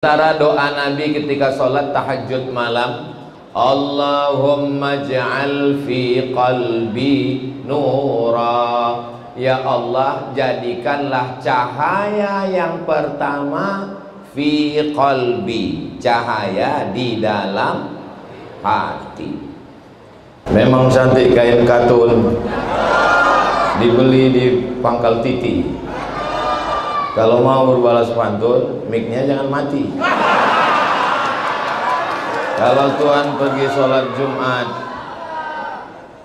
Antara doa Nabi ketika sholat tahajud malam, Allahumma ja'al fi qalbi nura. Ya Allah, jadikanlah cahaya yang pertama fi qalbi, cahaya di dalam hati. Memang cantik kain katun, dibeli di pangkal titi. Kalau mau berbalas pantun, mic-nya jangan mati. Kalau Tuhan pergi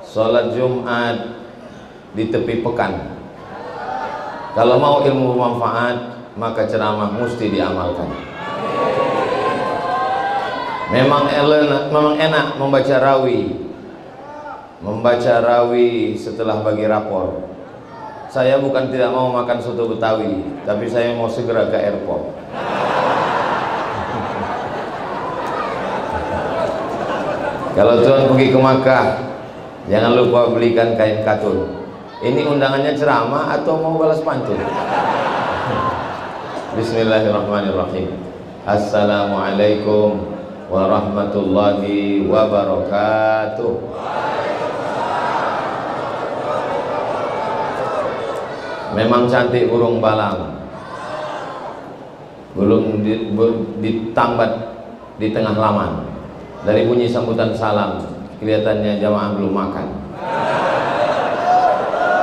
sholat Jumat di tepi pekan. Kalau mau ilmu bermanfaat, maka ceramah mesti diamalkan. Memang enak membaca rawi setelah bagi rapor. Saya bukan tidak mau makan soto Betawi, tapi saya mau segera ke airport. Kalau Tuhan pergi ke Makkah, jangan lupa belikan kain katun. Ini undangannya ceramah atau mau balas pantun? Bismillahirrahmanirrahim. Assalamualaikum warahmatullahi wabarakatuh. Memang cantik burung balang, belum ditambat di tengah laman. Dari bunyi sambutan salam, kelihatannya jamaah belum makan.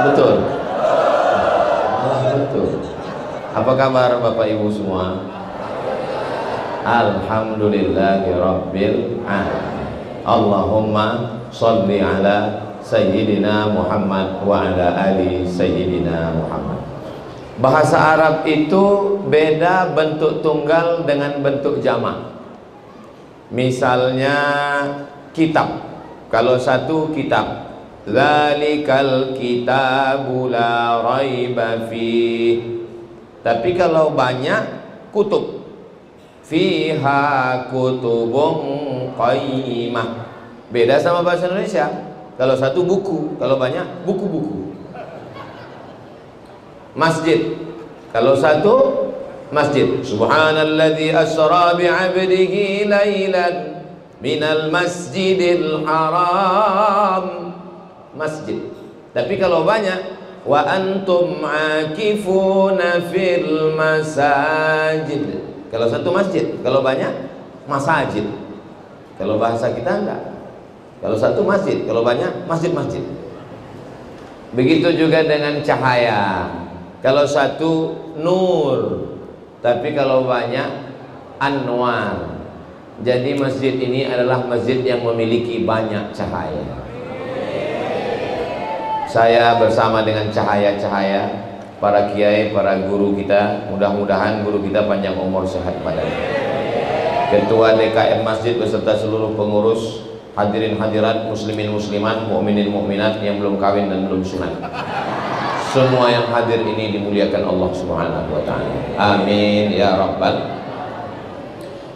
Betul? Betul. Apa kabar Bapak Ibu semua? Alhamdulillahirabbil alamin. Allahumma sholli ala Sayyidina Muhammad wa ala ali Sayyidina Muhammad. Bahasa Arab itu beda bentuk tunggal dengan bentuk jamak. Misalnya kitab, kalau satu kitab, Zalikal kitabu la raiba fih. Tapi kalau banyak, kutub, fiha kutubun qayyimah. Beda sama bahasa Indonesia. Kalau satu buku, kalau banyak buku-buku. Masjid, kalau satu masjid. Subhanalladzi asra bi'abdihi lailan minal masjidil haram. Masjid. Tapi kalau banyak, wa antum akifuna fil masajid. Kalau satu masjid, kalau banyak masajid. Kalau bahasa kita enggak. Kalau satu masjid, kalau banyak masjid-masjid. Begitu juga dengan cahaya. Kalau satu nur, tapi kalau banyak anwar. Jadi masjid ini adalah masjid yang memiliki banyak cahaya. Saya bersama dengan cahaya-cahaya para kiai, para guru kita. Mudah-mudahan guru kita panjang umur, sehat badan. Ketua DKM Masjid beserta seluruh pengurus, hadirin hadirat, muslimin muslimat, mukminin mukminat yang belum kawin dan belum sunat. Semua yang hadir ini dimuliakan Allah Subhanahu wa taala. Amin ya rabbal.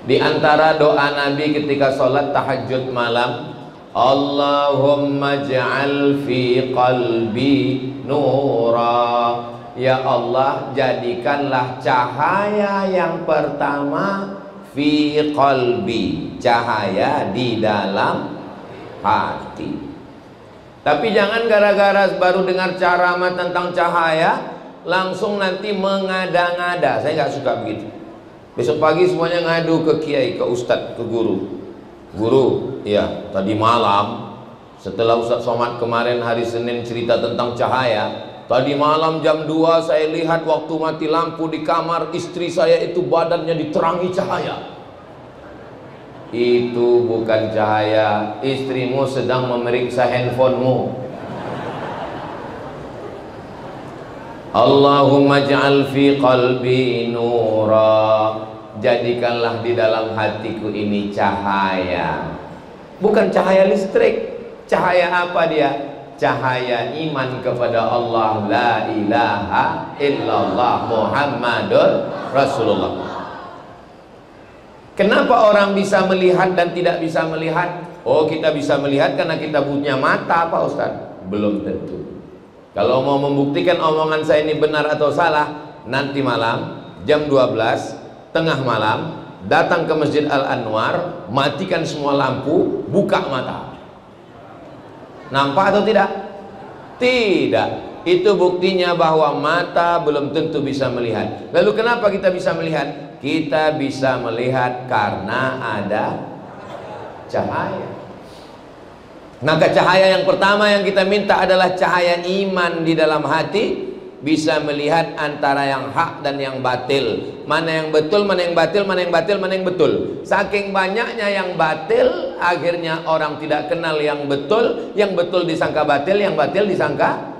Di antara doa Nabi ketika sholat tahajud malam, Allahumma ja'al fi qalbi nura. Ya Allah, jadikanlah cahaya yang pertama fi qalbi, cahaya di dalam hati. Tapi jangan gara-gara baru dengar ceramah tentang cahaya langsung nanti mengada-ngada. Saya nggak suka begitu. Besok pagi semuanya ngadu ke kiai, ke ustadz, ke guru. Guru, ya tadi malam setelah Ustadz Somad kemarin hari Senin cerita tentang cahaya, tadi malam jam 2 saya lihat waktu mati lampu di kamar istri saya itu badannya diterangi cahaya. Itu bukan cahaya, istrimu sedang memeriksa handphonemu. Allahumma ja'al fi qalbi nura. Jadikanlah di dalam hatiku ini cahaya. Bukan cahaya listrik. Cahaya apa dia? Cahaya iman kepada Allah, la ilaha illallah Muhammadur Rasulullah. Kenapa orang bisa melihat dan tidak bisa melihat? Oh, kita bisa melihat karena kita punya mata, Pak Ustaz? Belum tentu. Kalau mau membuktikan omongan saya ini benar atau salah, nanti malam jam 12, tengah malam, datang ke Masjid Al-Anwar, matikan semua lampu, buka mata. Nampak atau tidak? Tidak. Itu buktinya bahwa mata belum tentu bisa melihat. Lalu kenapa kita bisa melihat? Kita bisa melihat karena ada cahaya. Maka cahaya yang pertama yang kita minta adalah cahaya iman di dalam hati, bisa melihat antara yang hak dan yang batil, mana yang betul, mana yang batil, mana yang batil, mana yang betul. Saking banyaknya yang batil, akhirnya orang tidak kenal yang betul disangka batil, yang batil disangka.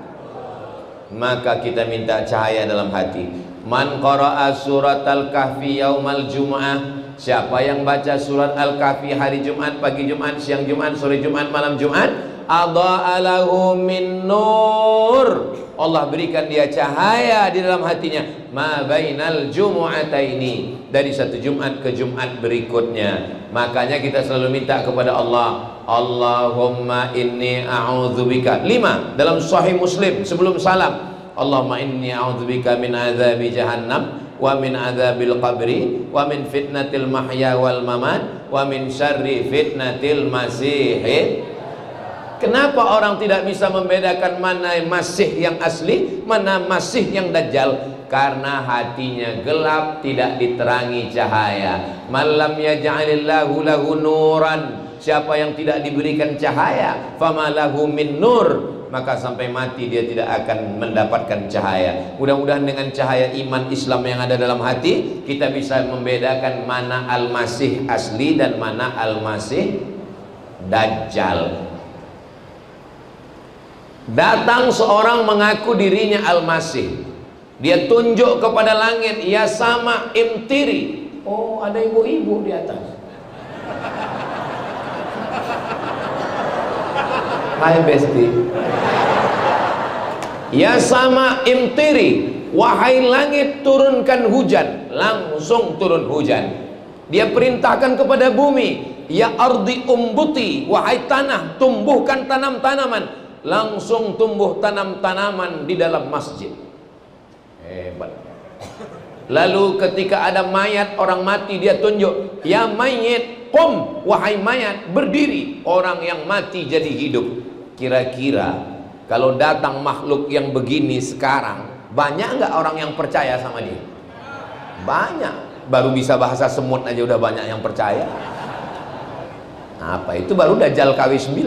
Maka kita minta cahaya dalam hati. Man qara'a surat al-kahfi yaumal jum'ah, siapa yang baca surat Al-Kahfi hari Jumat, pagi Jumat, siang Jumat, sore Jumat, malam Jumat, adha'a lahu min nur, Allah berikan dia cahaya di dalam hatinya, ma bainal jumu'ataini, dari satu Jumat ke Jumat berikutnya. Makanya kita selalu minta kepada Allah, Allahumma inni a'udzubika. 5 dalam Sahih Muslim sebelum salam, Allahumma inni a'udzubika min azabi jahannam, wa min adzabil qabri, wa min fitnatil mahya wal mamat, wa min syarri fitnatil masih. Kenapa orang tidak bisa membedakan mana masih yang asli, mana masih yang dajjal? Karena hatinya gelap, tidak diterangi cahaya. Malam yaj'alillahu lahu nuran, siapa yang tidak diberikan cahaya, famalahu min nur, maka sampai mati dia tidak akan mendapatkan cahaya. Mudah-mudahan dengan cahaya iman Islam yang ada dalam hati, kita bisa membedakan mana Al-Masih asli dan mana Al-Masih Dajjal. Datang seorang mengaku dirinya Al-Masih, dia tunjuk kepada langit, ya sama imtiri. Oh, ada ibu-ibu di atas. Hai Besti. Ya sama imtiri, wahai langit turunkan hujan. Langsung turun hujan. Dia perintahkan kepada bumi, ya ardi umbuti, wahai tanah tumbuhkan tanam-tanaman. Langsung tumbuh tanam-tanaman di dalam masjid. Hebat. Lalu ketika ada mayat orang mati, dia tunjuk, ya mayit qum, wahai mayat berdiri. Orang yang mati jadi hidup. Kira-kira kalau datang makhluk yang begini sekarang, banyak nggak orang yang percaya sama dia? Banyak. Baru bisa bahasa semut aja udah banyak yang percaya. Apa itu baru Dajjal KW9.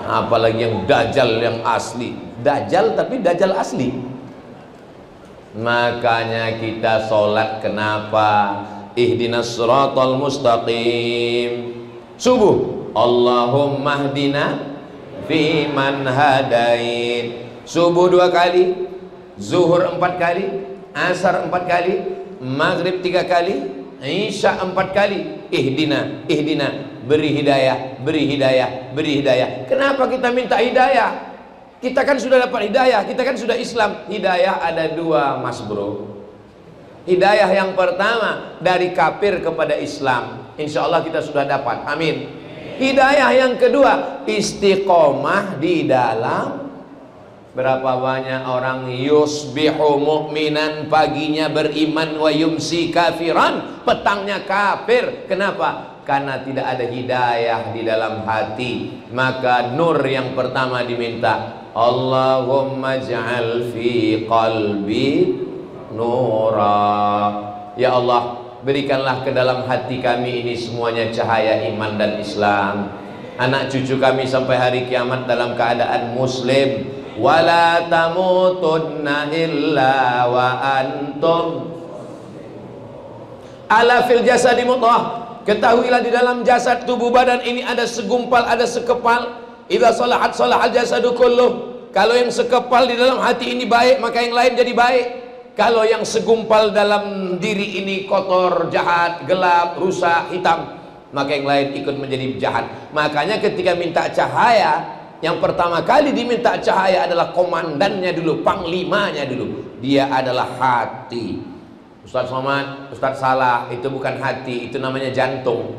Apalagi yang Dajjal yang asli. Dajjal tapi Dajjal asli. Makanya kita sholat kenapa? Ihdinas siratal mustaqim. Subuh, Allahumma hdina fi man hadait. Subuh 2 kali, zuhur 4 kali, asar 4 kali, maghrib 3 kali, isya 4 kali. Ihdina, ihdina, beri hidayah, beri hidayah, beri hidayah. Kenapa kita minta hidayah? Kita kan sudah dapat hidayah, kita kan sudah Islam. Hidayah ada 2 mas bro. Hidayah yang pertama dari kafir kepada Islam, insya Allah kita sudah dapat, amin. Hidayah yang kedua istiqomah di dalam. Berapa banyak orang yusbihu mu'minan, paginya beriman, wa yumsi kafiran, petangnya kafir. Kenapa? Karena tidak ada hidayah di dalam hati. Maka nur yang pertama diminta, Allahumma ja'al fi qalbi nura. Ya Allah, berikanlah ke dalam hati kami ini semuanya cahaya iman dan Islam. Anak cucu kami sampai hari kiamat dalam keadaan muslim. Wala tamutunna illa wa antum ala fil jasadi mudghah. Ketahuilah di dalam jasad tubuh badan ini ada segumpal, ada sekepal. Idza salahat salahal jasadu kulluh. Kalau yang sekepal di dalam hati ini baik, maka yang lain jadi baik. Kalau yang segumpal dalam diri ini kotor, jahat, gelap, rusak, hitam, maka yang lain ikut menjadi jahat. Makanya ketika minta cahaya, yang pertama kali diminta cahaya adalah komandannya dulu, panglimanya dulu. Dia adalah hati. Ustaz Somad, Ustaz salah, itu bukan hati, itu namanya jantung.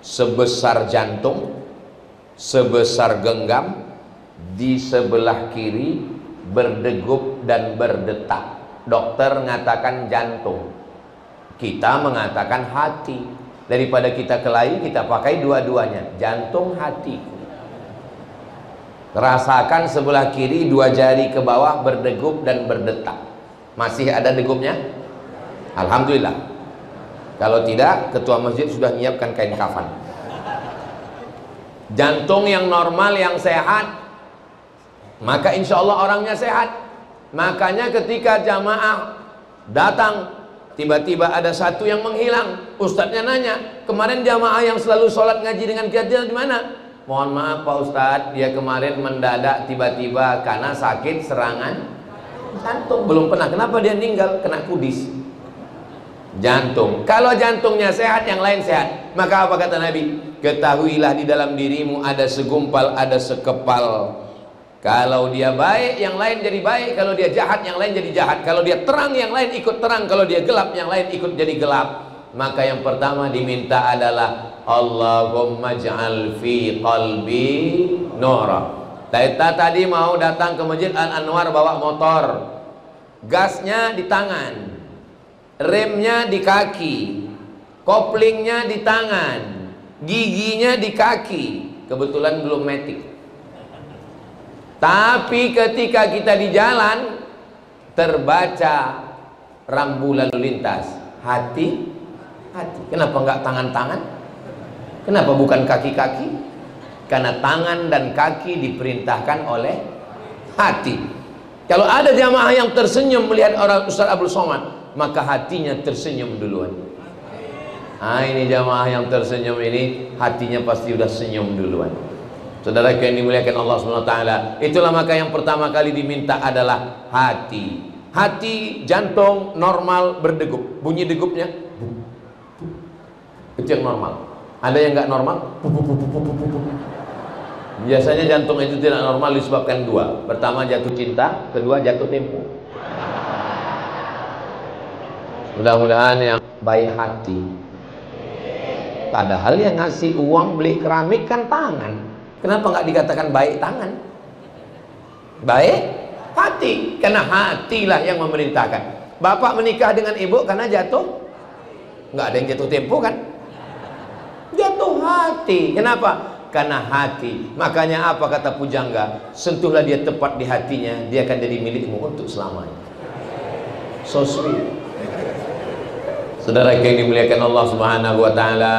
Sebesar jantung, sebesar genggam, di sebelah kiri berdegup dan berdetak. Dokter mengatakan jantung. Kita mengatakan hati. Daripada kita kelahi, kita pakai dua-duanya. Jantung, hatiku. Rasakan sebelah kiri, 2 jari ke bawah berdegup dan berdetak. Masih ada degupnya? Alhamdulillah. Kalau tidak, ketua masjid sudah menyiapkan kain kafan. Jantung yang normal, yang sehat, maka insya Allah orangnya sehat. Makanya ketika jamaah datang, tiba-tiba ada satu yang menghilang. Ustadznya nanya, kemarin jamaah yang selalu sholat ngaji dengan kita di mana? Mohon maaf Pak Ustadz, dia kemarin mendadak tiba-tiba karena sakit serangan jantung. Belum pernah. Kenapa dia meninggal? Kena kudis jantung. Kalau jantungnya sehat, yang lain sehat. Maka apa kata Nabi? Ketahuilah di dalam dirimu ada segumpal, ada sekepal. Kalau dia baik, yang lain jadi baik. Kalau dia jahat, yang lain jadi jahat. Kalau dia terang, yang lain ikut terang. Kalau dia gelap, yang lain ikut jadi gelap. Maka yang pertama diminta adalah Allahumma ja'al fi qalbi nura. Kita tadi mau datang ke Masjid Al-Anwar bawa motor, gasnya di tangan, remnya di kaki, koplingnya di tangan, giginya di kaki. Kebetulan belum matic. Tapi ketika kita di jalan, terbaca rambu lalu lintas, hati. Kenapa enggak tangan-tangan? Kenapa bukan kaki-kaki? Karena tangan dan kaki diperintahkan oleh hati. Kalau ada jamaah yang tersenyum melihat orang Ustaz Abdul Somad, maka hatinya tersenyum duluan. Ini jamaah yang tersenyum ini, hatinya pasti udah senyum duluan. Saudara yang dimuliakan Allah SWT, itulah maka yang pertama kali diminta adalah hati. Hati, jantung normal berdegup. Bunyi degupnya itu yang normal. Ada yang nggak normal? Biasanya jantung itu tidak normal disebabkan 2. Pertama jatuh cinta, kedua jatuh tempo. Mudah-mudahan yang baik hati. Padahal yang ngasih uang beli keramik kan tangan. Kenapa nggak dikatakan baik tangan? Baik hati, karena hatilah yang memerintahkan. Bapak menikah dengan ibu karena jatuh? Nggak ada yang jatuh tempo kan? Jatuh hati. Kenapa? Karena hati. Makanya apa kata pujangga? Sentuhlah dia tepat di hatinya, dia akan jadi milikmu untuk selamanya. So sweet. Saudara yang dimuliakan Allah Subhanahu wa taala,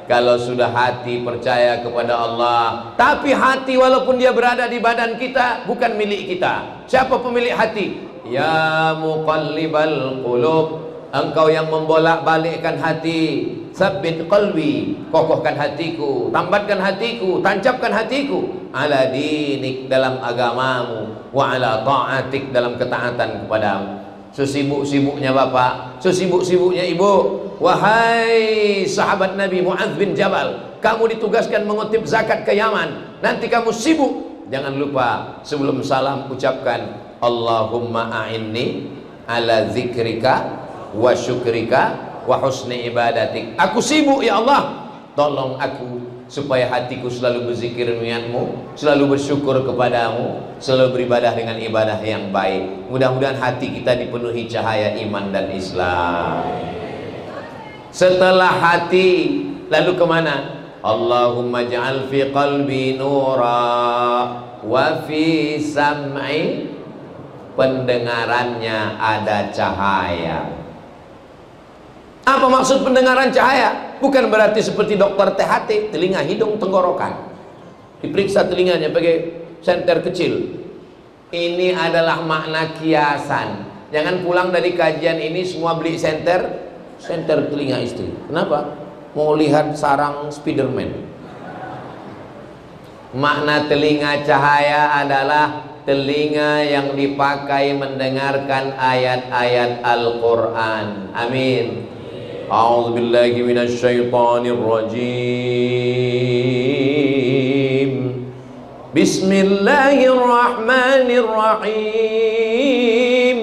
kalau sudah hati percaya kepada Allah, tapi hati walaupun dia berada di badan kita bukan milik kita. Siapa pemilik hati? Ya muqallibal qulub, engkau yang membolak-balikkan hati. Sabbit qalbi, kokohkan hatiku, tambatkan hatiku, tancapkan hatiku ala dinik, dalam agamamu, wa ala ta'atik, dalam ketaatan kepadamu. Sesibuk-sibuknya bapak, sesibuk-sibuknya ibu, wahai sahabat Nabi Mu'adz bin Jabal, kamu ditugaskan mengutip zakat ke Yaman. Nanti kamu sibuk, jangan lupa sebelum salam ucapkan Allahumma a'inni ala zikrika wa syukrika wa husni ibadatik. Aku sibuk ya Allah, tolong aku supaya hatiku selalu berzikir mengingatmu, selalu bersyukur kepadamu, selalu beribadah dengan ibadah yang baik. Mudah-mudahan hati kita dipenuhi cahaya iman dan Islam. Setelah hati, lalu kemana? Allahumma ja'al fi qalbi nura wa fi sam'i, pendengarannya ada cahaya. Apa maksud pendengaran cahaya? Bukan berarti seperti dokter THT, telinga, hidung, tenggorokan. Diperiksa telinganya pakai senter kecil. Ini adalah makna kiasan. Jangan pulang dari kajian ini semua beli senter telinga istri. Kenapa? Mau lihat sarang Spiderman. Makna telinga cahaya adalah telinga yang dipakai mendengarkan ayat-ayat Al-Quran. Amin. A'udzu billahi minasy syaithanir rajim. Bismillahirrahmanirrahim.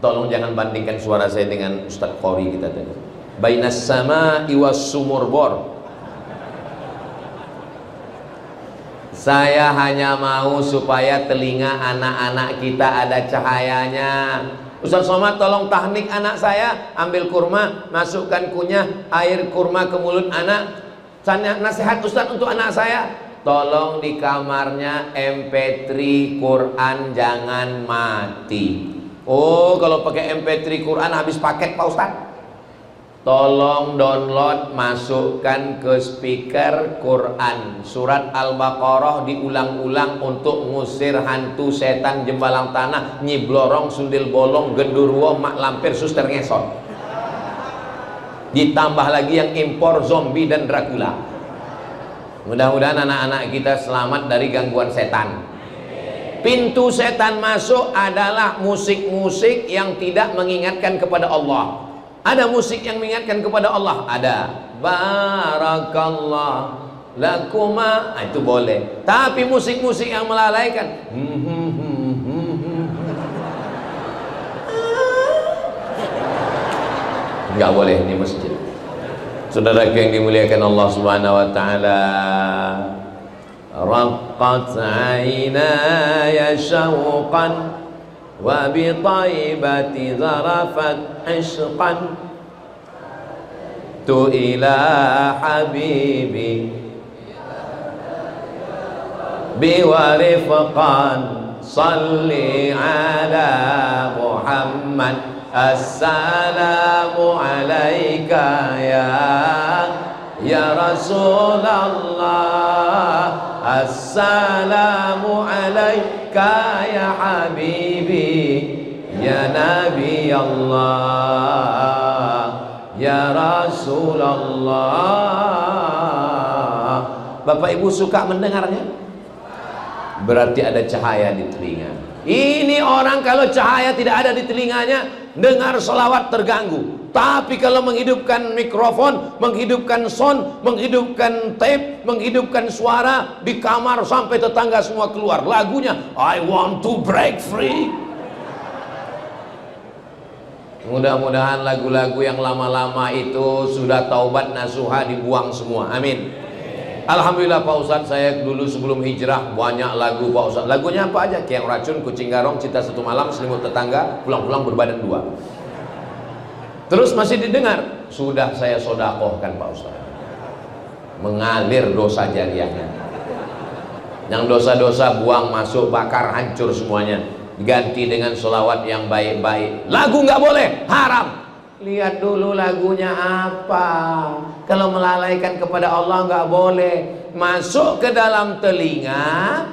Tolong jangan bandingkan suara saya dengan Ustaz Qori kita tadi. Bainas sama'i was sumurbor. Saya hanya mau supaya telinga anak-anak kita ada cahayanya. Ustaz Somad tolong tahnik anak saya, ambil kurma, masukkan kunyah air kurma ke mulut anak. Nasihat Ustaz untuk anak saya, tolong di kamarnya MP3 Quran jangan mati. Oh, kalau pakai MP3 Quran habis paket Pak Ustaz. Tolong download, masukkan ke speaker Quran surat Al-Baqarah diulang-ulang untuk ngusir hantu, setan, jembalang tanah, nyi blorong, sundil bolong, gendurwo, mak lampir, suster ngesot. Ditambah lagi yang impor zombie dan Dracula. Mudah-mudahan anak-anak kita selamat dari gangguan setan. Pintu setan masuk adalah musik-musik yang tidak mengingatkan kepada Allah. Ada musik yang mengingatkan kepada Allah, ada. Barakallah lakuma, itu boleh. Tapi musik-musik yang melalaikan, nggak boleh di masjid. Saudara yang dimuliakan Allah Subhanahu wa taala, raqqat 'ainaya syauqan wa bi taibati zarafat ishqan tu ila habibi bi warifqan salli ala Muhammad. Assalamu alayka ya Rasulullah, assalamu alayka ya habibi ya Nabi Allah ya Rasulullah. Bapak Ibu suka mendengarnya? Berarti ada cahaya di telinga. Ini orang kalau cahaya tidak ada di telinganya, dengar selawat terganggu. Tapi kalau menghidupkan mikrofon, menghidupkan sound, menghidupkan tape, menghidupkan suara di kamar sampai tetangga semua keluar. Lagunya I want to break free. Mudah-mudahan lagu-lagu yang lama-lama itu sudah taubat nasuha dibuang semua. Amin. Alhamdulillah Pak Ustadz, saya dulu sebelum hijrah banyak lagu Pak Ustadz. Lagunya apa aja? Kiang Racun, Kucing Garong, Cinta Satu Malam, Selimut Tetangga, Pulang-pulang Berbadan Dua. Terus masih didengar. Sudah saya sodakohkan Pak Ustadz. Mengalir dosa jariahnya. Yang dosa-dosa buang, masuk, bakar, hancur semuanya. Ganti dengan sholawat yang baik-baik. Lagu nggak boleh, haram. Lihat dulu lagunya apa. Kalau melalaikan kepada Allah nggak boleh. Masuk ke dalam telinga,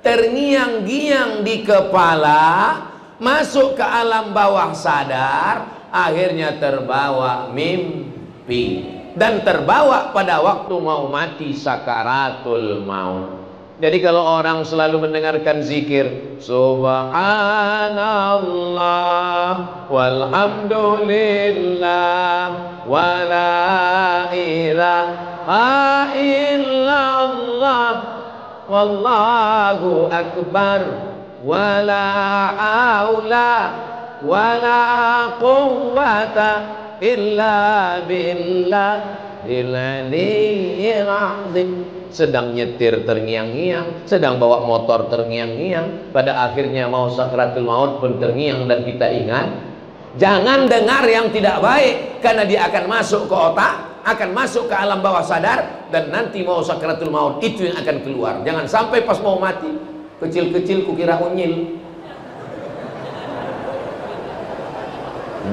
terngiang-giang di kepala, masuk ke alam bawah sadar, akhirnya terbawa mimpi dan terbawa pada waktu mau mati, sakaratul maut. Jadi kalau orang selalu mendengarkan zikir Subhanallah walhamdulillah wala ilaha illallah wallahu akbar wala haula wala quwwata illa billahil aliyyil azim. Sedang nyetir terngiang-ngiang, sedang bawa motor terngiang-ngiang, pada akhirnya mau sakaratul maut pun terngiang dan kita ingat. Jangan dengar yang tidak baik, karena dia akan masuk ke otak, akan masuk ke alam bawah sadar, dan nanti mau sakaratul maut itu yang akan keluar. Jangan sampai pas mau mati, kecil-kecil kukira unyil.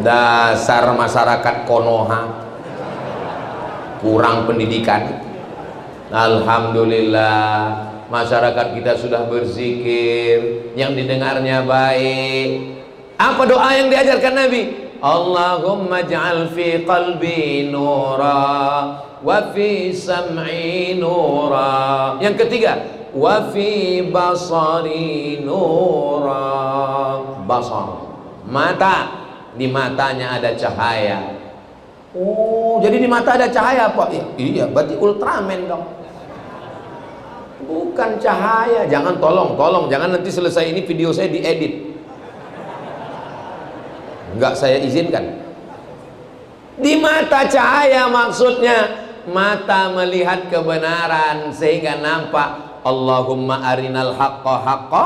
Dasar masyarakat Konoha, kurang pendidikan. Alhamdulillah masyarakat kita sudah berzikir, yang didengarnya baik. Apa doa yang diajarkan Nabi? Allahumma ja'al fi qalbi nura wa fi sam'i nura. Yang ketiga, wa fi basari nura. Basar, mata, di matanya ada cahaya. Oh, jadi di mata ada cahaya Pak? Iya, berarti Ultraman dong. Bukan cahaya. Jangan, tolong jangan nanti selesai ini video saya diedit. Enggak saya izinkan. Di mata cahaya maksudnya mata melihat kebenaran sehingga nampak. Allahumma arinal haqqa haqqa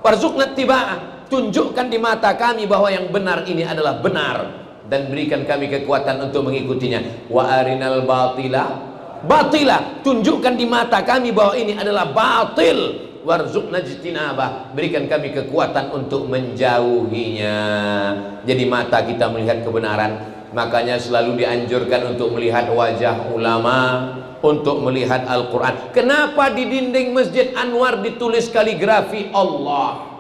warzuqna ittiba'ah. tunjukkan di mata kami bahwa yang benar ini adalah benar, dan berikan kami kekuatan untuk mengikutinya. Wa arinal batila batila, tunjukkan di mata kami bahwa ini adalah batil, warzuqna ijtinabah, berikan kami kekuatan untuk menjauhinya. Jadi mata kita melihat kebenaran. Makanya selalu dianjurkan untuk melihat wajah ulama, untuk melihat Al-Quran. Kenapa di dinding Masjid Anwar ditulis kaligrafi Allah?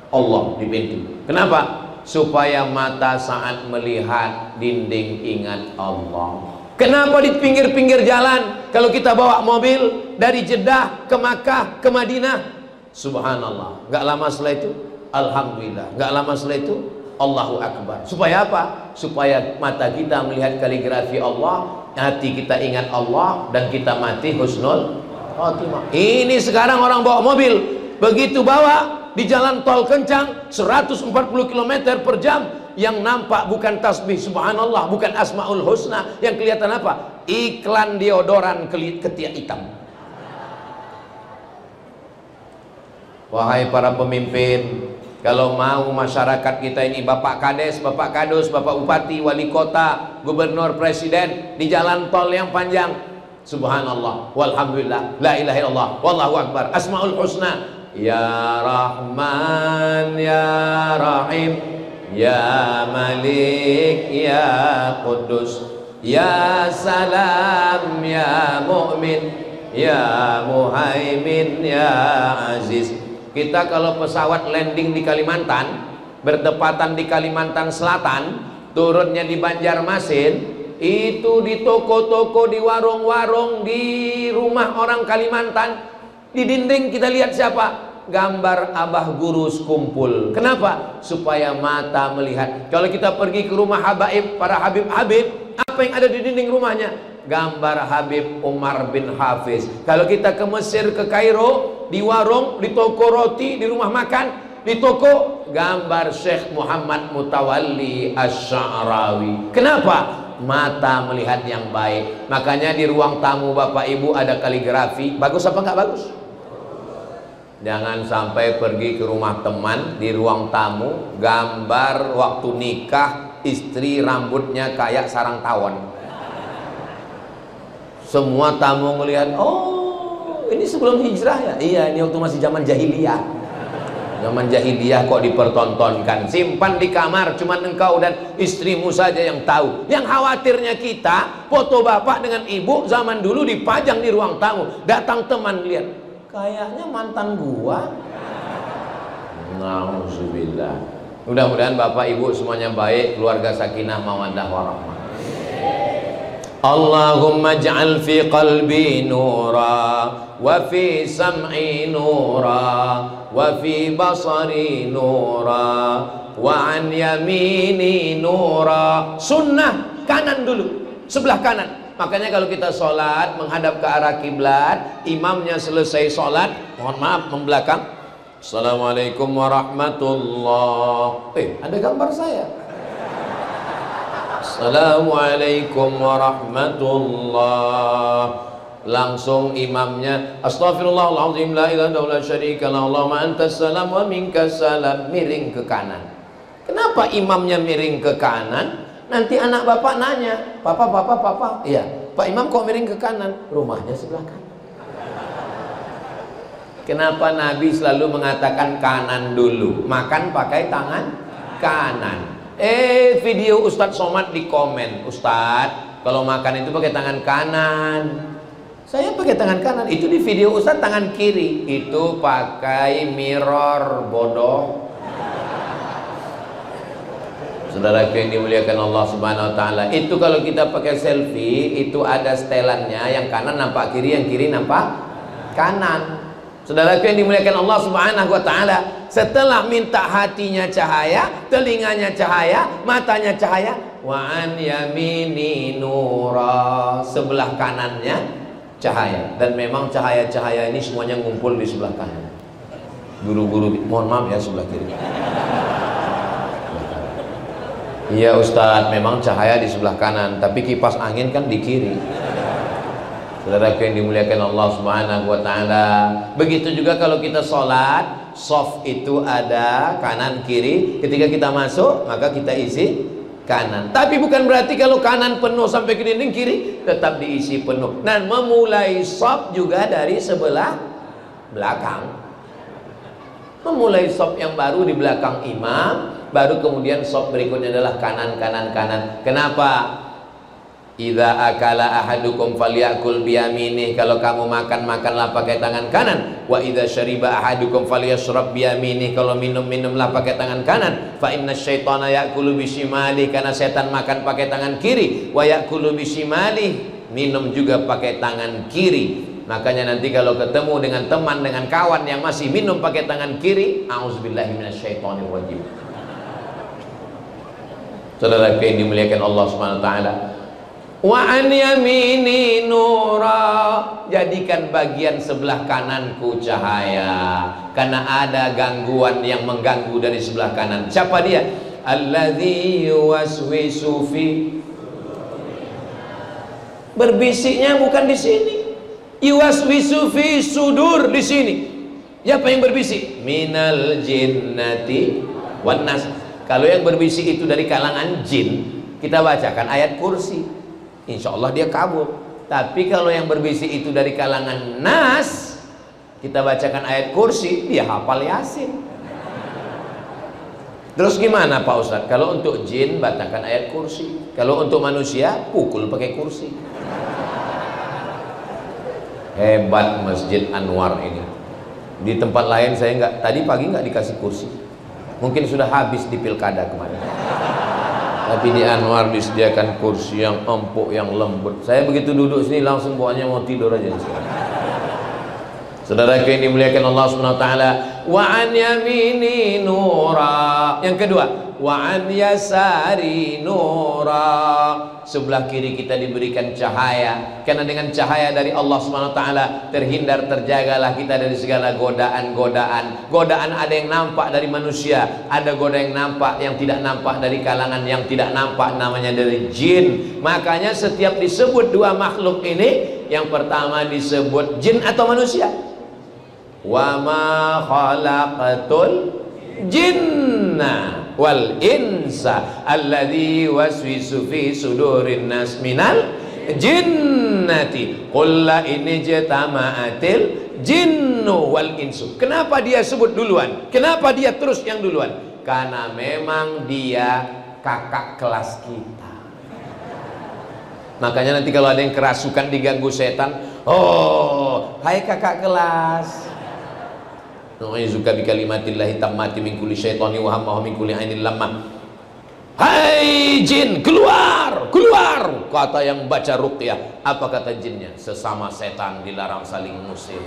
Allah di pintu. Kenapa? Supaya mata saat melihat dinding ingat Allah. Kenapa di pinggir-pinggir jalan kalau kita bawa mobil dari Jeddah ke Makkah ke Madinah, subhanallah, gak lama setelah itu alhamdulillah, gak lama setelah itu Allahu Akbar. Supaya apa? Supaya mata kita melihat kaligrafi Allah, hati kita ingat Allah, dan kita mati husnul khotimah. Ini sekarang orang bawa mobil, begitu bawa di jalan tol kencang 140 km per jam, yang nampak bukan tasbih subhanallah, bukan asmaul husna, yang kelihatan apa? Iklan deodoran ketiak hitam. Wahai para pemimpin, kalau mau masyarakat kita ini, Bapak Kades, Bapak Kadus, Bapak Bupati, Wali Kota, Gubernur, Presiden, di jalan tol yang panjang, subhanallah, walhamdulillah, la ilaha illallah, wallahu akbar, asmaul husna, ya Rahman, ya Rahim, ya Malik, ya Qudus, ya Salam, ya Mu'min, ya Muhaimin, ya Aziz. Kita kalau pesawat landing di Kalimantan, bertepatan di Kalimantan Selatan, turunnya di Banjarmasin, itu di toko-toko, di warung-warung, di rumah orang Kalimantan, di dinding kita lihat siapa? Gambar Abah Gurus kumpul. Kenapa? Supaya mata melihat. Kalau kita pergi ke rumah habaib, para Habib-Habib, apa yang ada di dinding rumahnya? Gambar Habib Umar bin Hafiz. Kalau kita ke Mesir, ke Kairo, di warung, di toko roti, di rumah makan, di toko, gambar Syekh Muhammad Mutawalli Asy-Sya'rawi. Kenapa? Mata melihat yang baik. Makanya di ruang tamu Bapak Ibu ada kaligrafi. Bagus apa enggak bagus? Jangan sampai pergi ke rumah teman, di ruang tamu gambar waktu nikah istri rambutnya kayak sarang tawon. Semua tamu ngelihat, oh ini sebelum hijrah ya? Iya, ini waktu masih zaman jahiliyah. Zaman jahiliyah kok dipertontonkan. Simpan di kamar, cuman engkau dan istrimu saja yang tahu. Yang khawatirnya kita, foto bapak dengan ibu zaman dulu dipajang di ruang tamu. Datang teman lihat, kayaknya mantan gua. Nauzubillah. Mudah-mudahan bapak ibu semuanya baik, keluarga sakinah mawaddah warahmah. Allahumma ja'al fi qalbi nura, wa fi sam'i nura, wa fi basari nura, wa an yamini nura. Sunnah kanan dulu, sebelah kanan. Makanya kalau kita sholat menghadap ke arah kiblat, imamnya selesai sholat, mohon maaf membelakang, assalamualaikum warahmatullahi. Ada gambar saya. Assalamualaikum warahmatullahi. Langsung imamnya astaghfirullahaladzim la ilaha illallah syarika la Allahumma antas salam wa minkas salam. Miring ke kanan. Kenapa imamnya miring ke kanan? Nanti anak bapak nanya, papa, iya, Pak Imam kok miring ke kanan? Rumahnya sebelah kanan. Kenapa Nabi selalu mengatakan kanan dulu? Makan pakai tangan kanan. Video Ustadz Somad di komen, Ustadz kalau makan itu pakai tangan kanan. Saya pakai tangan kanan. Itu di video Ustadz tangan kiri. Itu pakai mirror, bodoh. Saudara yang dimuliakan Allah Subhanahu wa taala, itu kalau kita pakai selfie itu ada setelannya, yang kanan nampak kiri, yang kiri nampak kanan. Saudara yang dimuliakan Allah Subhanahu wa taala, setelah minta hatinya cahaya, telinganya cahaya, matanya cahaya, wa an yamini nura, sebelah kanannya cahaya. Dan memang cahaya-cahaya ini semuanya ngumpul di sebelah kanan. Guru-guru mohon maaf ya, sebelah kiri. Iya Ustadz, memang cahaya di sebelah kanan, tapi kipas angin kan di kiri. Saudara yang dimuliakan Allah Subhanahu wa taala. Begitu juga kalau kita sholat, soft itu ada kanan kiri. Ketika kita masuk, maka kita isi kanan. Tapi bukan berarti kalau kanan penuh sampai ke dinding, kiri tetap diisi penuh. Dan memulai soft juga dari sebelah belakang. Memulai soft yang baru di belakang imam, baru kemudian soft berikutnya adalah kanan, kanan, kanan. Kenapa? Idza akala ahadukum falyakul biyaminih. Kalau kamu makan, makanlah pakai tangan kanan. Wa idza syariba ahadukum falyashrab biyaminih. Kalau minum, minumlah pakai tangan kanan. Fa inna syaitana yakulu bisimali. Karena setan makan pakai tangan kiri. Wa yakulu bisimali, minum juga pakai tangan kiri. Makanya nanti kalau ketemu dengan teman, dengan kawan yang masih minum pakai tangan kiri, auzubillahi minasyaitonirrajim. Saudara yang dimuliakan Allah Subhanahu wa taala. Wa an yamini nura, jadikan bagian sebelah kananku cahaya, karena ada gangguan yang mengganggu dari sebelah kanan. Siapa dia? Alladzi yuwaswisu fi, berbisiknya bukan di sini. Yuwaswisu fi sudur, di sini. Siapa yang berbisik? Minal jinnati wan nas. Kalau yang berbisik itu dari kalangan jin, kita bacakan ayat kursi, insya Allah dia kabur. Tapi kalau yang berbisik itu dari kalangan nas, kita bacakan ayat kursi, dia hafal Yasin. Terus gimana Pak Ustadz? Kalau untuk jin bacakan ayat kursi, kalau untuk manusia pukul pakai kursi. Hebat Masjid Anwar ini. Di tempat lain saya nggak, tadi pagi nggak dikasih kursi, mungkin sudah habis di pilkada kemarin. Tapi di Anwar disediakan kursi yang empuk, yang lembut. Saya begitu duduk sini langsung bawaannya mau tidur aja sekarang. Saudara yang dimuliakan Allah Subhanahu wa taala. Wa an yamini nura. Yang kedua, wa an yasari nura. Sebelah kiri kita diberikan cahaya, karena dengan cahaya dari Allah Subhanahu wa taala terhindar, terjagalah kita dari segala godaan-godaan. Godaan ada yang nampak dari manusia, ada godaan yang nampak, yang tidak nampak dari kalangan yang tidak nampak, namanya dari jin. Makanya setiap disebut dua makhluk ini, yang pertama disebut jin atau manusia. Wa ma khalaqatul jinna wal insa alladzi waswisu fi sudurin nas minal jinnati qul la in jatama'atil jinnu wal insu. Kenapa dia sebut duluan? Kenapa dia terus yang duluan? Karena memang dia kakak kelas kita. Makanya nanti kalau ada yang kerasukan, diganggu setan, oh hai kakak kelas, nu'izuka bi kalimatillahi tammati min kulli syaitani wa hamma min kulli ainil lamma. Hai jin, keluar, keluar, kata yang baca ruqyah. Apa kata jinnya? Sesama setan dilarang saling ngusir.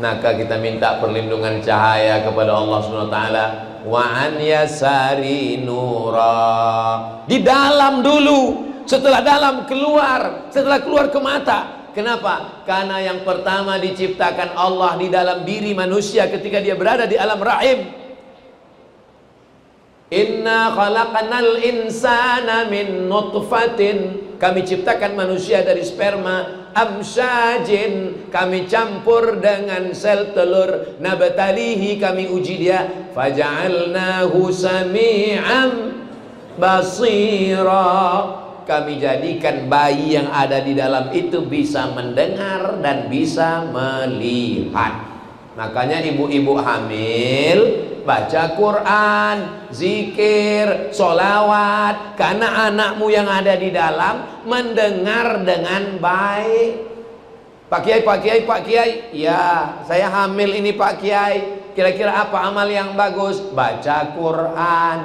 Maka kita minta perlindungan cahaya kepada Allah Subhanahu wa taala. Wa an yasari nura, di dalam dulu, setelah dalam keluar, setelah keluar ke mata. Kenapa? Karena yang pertama diciptakan Allah di dalam diri manusia ketika dia berada di alam rahim. Inna khalaqanal insana min nutfatin, kami ciptakan manusia dari sperma, amsyajin, kami campur dengan sel telur, nabtalihi, kami uji dia, faja'alnahu sami'an basira, kami jadikan bayi yang ada di dalam itu bisa mendengar dan bisa melihat. Makanya ibu-ibu hamil baca Quran, zikir, sholawat, karena anakmu yang ada di dalam mendengar dengan baik. Pak Kiai, Pak Kiai, Pak Kiai, ya saya hamil ini Pak Kiai, kira-kira apa amal yang bagus? Baca Quran.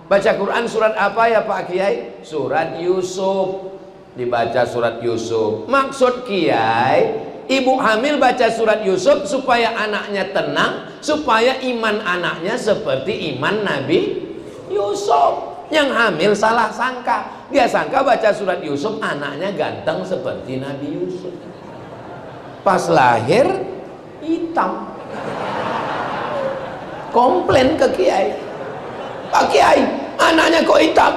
Baca Quran surat apa ya Pak Kiai? Surat Yusuf. Dibaca surat Yusuf. Maksud Kiai, ibu hamil baca surat Yusuf supaya anaknya tenang, supaya iman anaknya seperti iman Nabi Yusuf. Yang hamil salah sangka, dia sangka baca surat Yusuf anaknya ganteng seperti Nabi Yusuf. Pas lahir hitam. Komplain ke Kiai, Pak Kiai, anaknya kok hitam?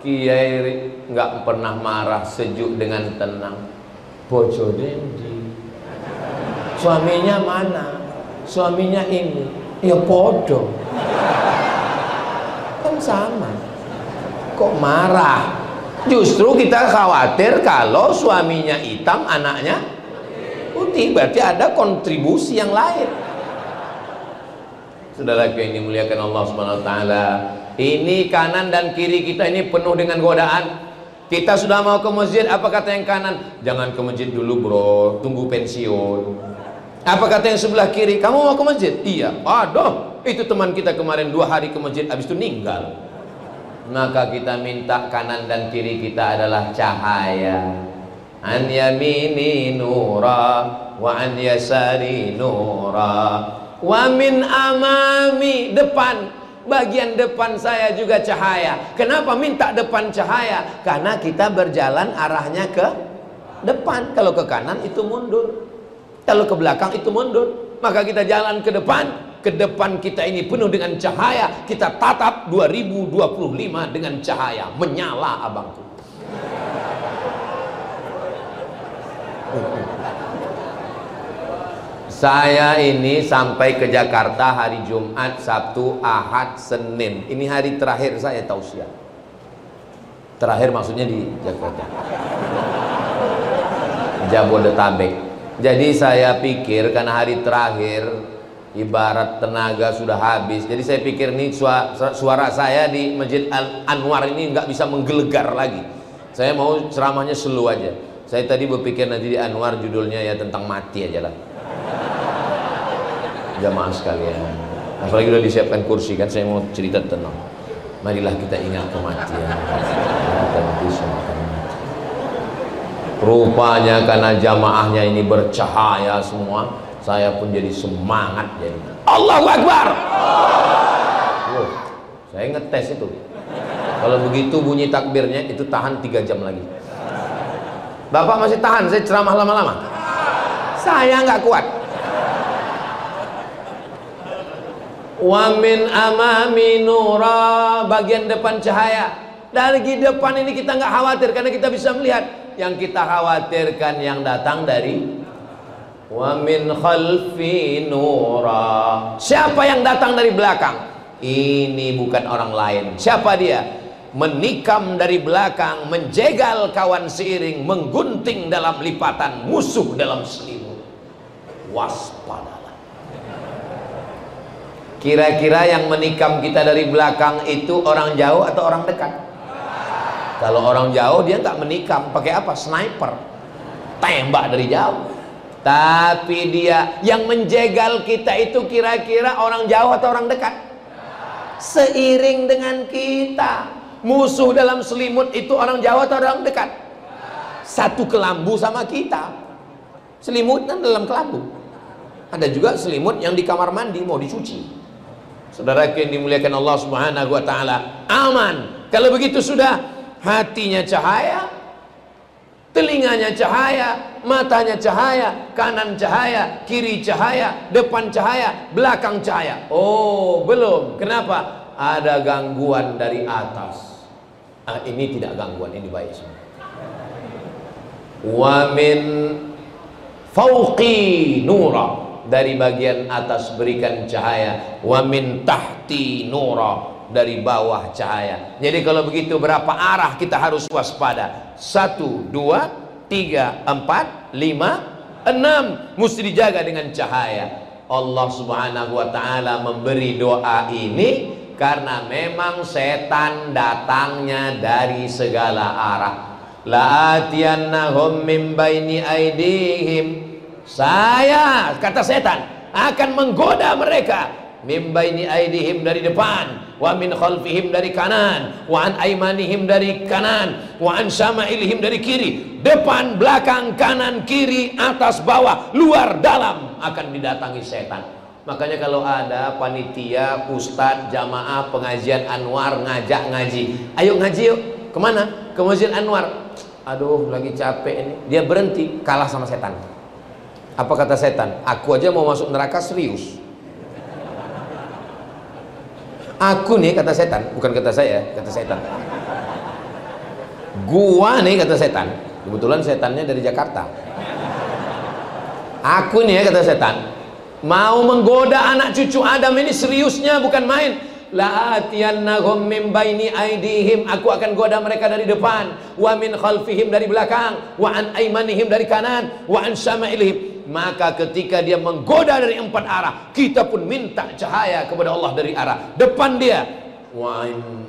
Kiai nggak pernah marah, sejuk dengan tenang. Bojo dendi, suaminya mana? Suaminya ini, ya podo, kan sama. Kok marah? Justru kita khawatir kalau suaminya hitam, anaknya putih, berarti ada kontribusi yang lain. Saudaraku yang dimuliakan Allah Subhanahu wa taala, ini kanan dan kiri kita ini penuh dengan godaan. Kita sudah mau ke masjid, apa kata yang kanan? Jangan ke masjid dulu bro, tunggu pensiun. Apa kata yang sebelah kiri? Kamu mau ke masjid? Iya. Aduh, itu teman kita kemarin 2 hari ke masjid, habis itu meninggal. Maka kita minta kanan dan kiri kita adalah cahaya. An yamini nura wa an yasari nura wa min amami, depan, bagian depan saya juga cahaya. Kenapa minta depan cahaya? Karena kita berjalan arahnya ke depan. Kalau ke kanan itu mundur, kalau ke belakang itu mundur. Maka kita jalan ke depan. Ke depan kita ini penuh dengan cahaya. Kita tatap 2025 dengan cahaya menyala, abangku. Saya ini sampai ke Jakarta hari Jumat, Sabtu, Ahad, Senin. Ini hari terakhir saya tausiah. Terakhir maksudnya di Jakarta, Jabodetabek. Jadi saya pikir karena hari terakhir, ibarat tenaga sudah habis, jadi saya pikir nih suara saya di Masjid Anwar ini nggak bisa menggelegar lagi. Saya mau ceramahnya slow aja. Saya tadi berpikir nanti di Anwar judulnya ya tentang mati aja lah. Jamaah sekalian, apalagi udah disiapkan kursi kan, saya mau cerita tenang. Marilah kita ingat kematian. Kita nanti semua akan mati. Rupanya karena jamaahnya ini bercahaya semua, saya pun jadi semangat jadi. Allahu Akbar. Saya ngetes itu. Kalau begitu bunyi takbirnya itu tahan 3 jam lagi. Bapak masih tahan saya ceramah lama-lama? Saya nggak kuat. Wa min amami nura, bagian depan cahaya. Dari depan ini kita nggak khawatir karena kita bisa melihat. Yang kita khawatirkan yang datang dari wa min khalfi nura. Siapa yang datang dari belakang? Ini bukan orang lain. Siapa dia? Menikam dari belakang, menjegal kawan seiring, menggunting dalam lipatan, musuh dalam selimut. Waspadalah. Kira-kira yang menikam kita dari belakang itu orang jauh atau orang dekat? Kalau orang jauh dia nggak menikam, pakai apa? Sniper, tembak dari jauh. Tapi dia yang menjegal kita itu kira-kira orang jauh atau orang dekat? Seiring dengan kita. Musuh dalam selimut itu orang jauh atau orang dekat? Satu kelambu sama kita. Selimut kan dalam kelambu. Ada juga selimut yang di kamar mandi mau dicuci. Saudara yang dimuliakan Allah Subhanahu wa taala, aman. Kalau begitu sudah, hatinya cahaya, telinganya cahaya, matanya cahaya, kanan cahaya, kiri cahaya, depan cahaya, belakang cahaya. Oh, belum. Kenapa? Ada gangguan dari atas. Ini tidak gangguan, ini baik semua. Wa min fauqi nura, dari bagian atas berikan cahaya. Wa min tahti nura, dari bawah cahaya. Jadi kalau begitu berapa arah kita harus waspada? 1, 2, 3, 4, 5, 6 mesti dijaga dengan cahaya. Allah Subhanahu wa ta'ala memberi doa ini karena memang setan datangnya dari segala arah. La'atiyannahum min baini aidihim, saya, kata setan, akan menggoda mereka. Min baini aidihim, dari depan, wa min khalfihim, dari kanan, wa an aimanihim, dari kanan, wa an syama'ilihim, dari kiri. Depan, belakang, kanan, kiri, atas, bawah, luar, dalam akan didatangi setan. Makanya kalau ada panitia, ustadz, jamaah, pengajian Anwar ngajak ngaji, ayo ngaji yuk. Kemana? Ke Masjid Anwar. Aduh, lagi capek ini. Dia berhenti, kalah sama setan. Apa kata setan? Aku aja mau masuk neraka serius. Aku nih, kata setan, bukan kata saya, kata setan. Gua nih, kata setan, kebetulan setannya dari Jakarta, aku nih ya, kata setan, mau menggoda anak cucu Adam ini seriusnya, bukan main. La atiyannahum min baini aidihim, aku akan goda mereka dari depan, wa min khalfihim, dari belakang, wa an aimanihim, dari kanan, wa an syama'ilihim. Maka ketika dia menggoda dari 4 arah, kita pun minta cahaya kepada Allah dari arah depan dia, wa an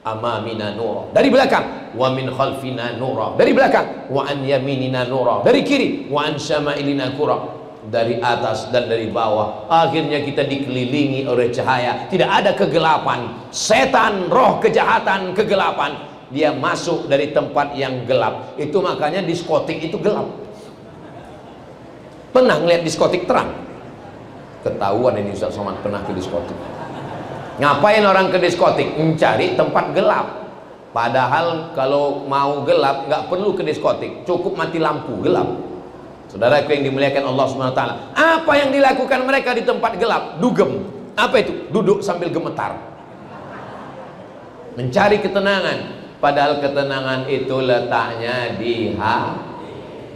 amamina nura, dari belakang, wa min khalfina nura, dari belakang, wa an yaminina nura, dari kiri, wa an syama'ilina nura, dari atas dan dari bawah. Akhirnya kita dikelilingi oleh cahaya, tidak ada kegelapan. Setan, roh kejahatan, kegelapan, dia masuk dari tempat yang gelap. Itu makanya diskotik itu gelap. Pernah ngeliat diskotik terang? Ketahuan ini Ustaz Somad pernah ke diskotik. Ngapain orang ke diskotik? Mencari tempat gelap. Padahal kalau mau gelap nggak perlu ke diskotik, cukup mati lampu gelap. Saudaraku yang dimuliakan Allah SWT, apa yang dilakukan mereka di tempat gelap? Dugem. Apa itu? Duduk sambil gemetar, mencari ketenangan. Padahal ketenangan itu letaknya di hati.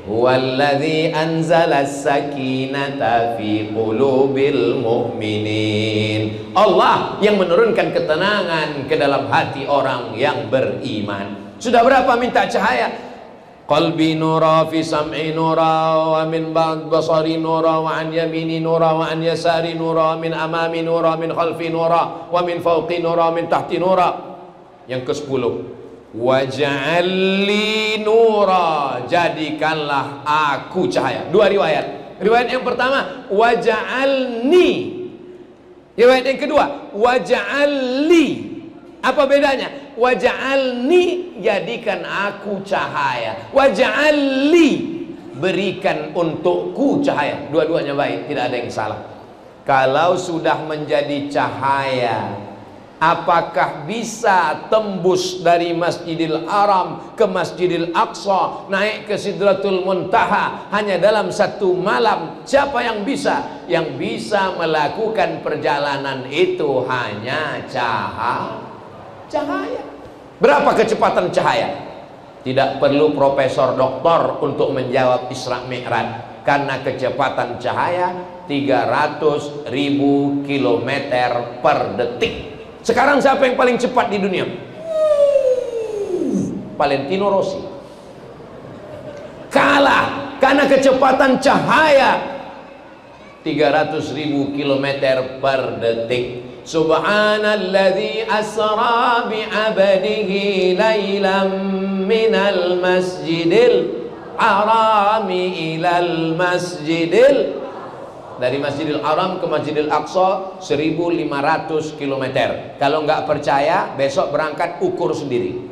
Huwallazi anzala as-sakinata fi qulubil mu'minin. Allah yang menurunkan ketenangan ke dalam hati orang yang beriman. Sudah berapa minta cahaya? Qalbi nura, fi sam'i nura, wa min ba'd basari nura, wa an yamini nura, wa an yasari nura, min amami nura, min khalfi nura, wa min fawqi nura, min tahti nura. Yang ke-10, waj'alli nura, jadikanlah aku cahaya. 2 riwayat. Riwayat yang pertama, waj'alni. Riwayat yang kedua, waj'alli. Apa bedanya? Waj'alni, jadikan aku cahaya. Waj'alli, berikan untukku cahaya. Dua-duanya baik, tidak ada yang salah. Kalau sudah menjadi cahaya, apakah bisa tembus dari Masjidil Haram ke Masjidil Aqsa, naik ke Sidratul Muntaha hanya dalam 1 malam? Siapa yang bisa? Yang bisa melakukan perjalanan itu hanya cahaya. Berapa kecepatan cahaya? Tidak perlu profesor doktor untuk menjawab Isra Mi'raj, karena kecepatan cahaya 300.000 km per detik. Sekarang siapa yang paling cepat di dunia? Valentino Rossi. Kalah karena kecepatan cahaya 300.000 km per detik. Subhanalladzi asra bi'abdihi laylan minal masjidil harami ilal masjidil, dari Masjidil Haram ke Masjidil Aqsa 1500 km. Kalau nggak percaya, besok berangkat ukur sendiri.